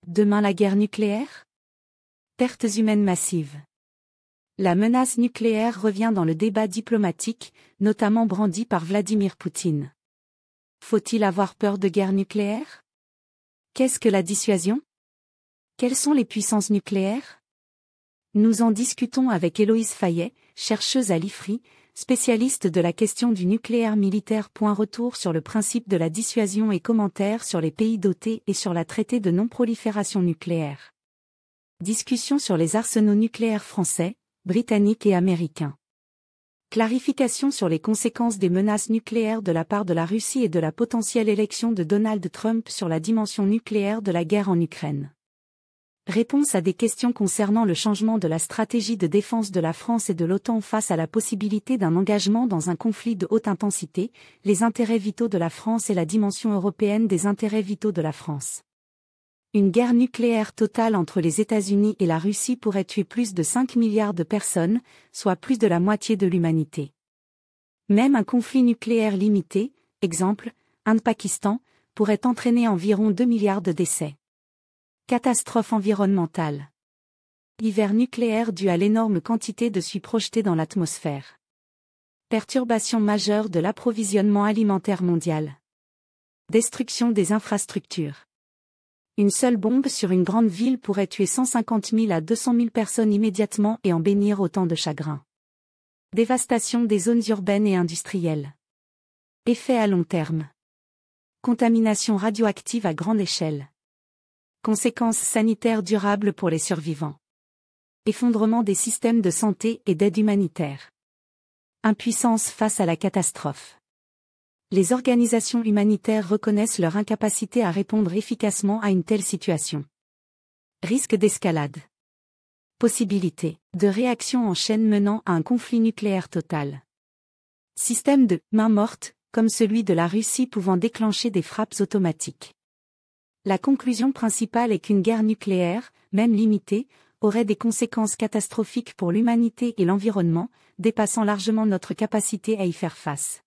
Demain la guerre nucléaire? Pertes humaines massives. La menace nucléaire revient dans le débat diplomatique, notamment brandi par Vladimir Poutine. Faut-il avoir peur de guerre nucléaire? Qu'est-ce que la dissuasion? Quelles sont les puissances nucléaires? Nous en discutons avec Héloïse Fayet, chercheuse à l'IFRI, spécialiste de la question du nucléaire militaire. Retour sur le principe de la dissuasion et commentaires sur les pays dotés et sur la traité de non-prolifération nucléaire. Discussion sur les arsenaux nucléaires français, britanniques et américains. Clarification sur les conséquences des menaces nucléaires de la part de la Russie et de la potentielle élection de Donald Trump sur la dimension nucléaire de la guerre en Ukraine. Réponse à des questions concernant le changement de la stratégie de défense de la France et de l'OTAN face à la possibilité d'un engagement dans un conflit de haute intensité, les intérêts vitaux de la France et la dimension européenne des intérêts vitaux de la France. Une guerre nucléaire totale entre les États-Unis et la Russie pourrait tuer plus de 5 milliards de personnes, soit plus de la moitié de l'humanité. Même un conflit nucléaire limité, exemple, Inde-Pakistan, pourrait entraîner environ 2 milliards de décès. Catastrophe environnementale. Hiver nucléaire dû à l'énorme quantité de suie projetée dans l'atmosphère. Perturbation majeure de l'approvisionnement alimentaire mondial. Destruction des infrastructures. Une seule bombe sur une grande ville pourrait tuer 150 000 à 200 000 personnes immédiatement et en bénir autant de chagrin. Dévastation des zones urbaines et industrielles. Effet à long terme. Contamination radioactive à grande échelle. Conséquences sanitaires durables pour les survivants. Effondrement des systèmes de santé et d'aide humanitaire. Impuissance face à la catastrophe. Les organisations humanitaires reconnaissent leur incapacité à répondre efficacement à une telle situation. Risque d'escalade. Possibilité de réaction en chaîne menant à un conflit nucléaire total. Système de main morte, comme celui de la Russie pouvant déclencher des frappes automatiques. La conclusion principale est qu'une guerre nucléaire, même limitée, aurait des conséquences catastrophiques pour l'humanité et l'environnement, dépassant largement notre capacité à y faire face.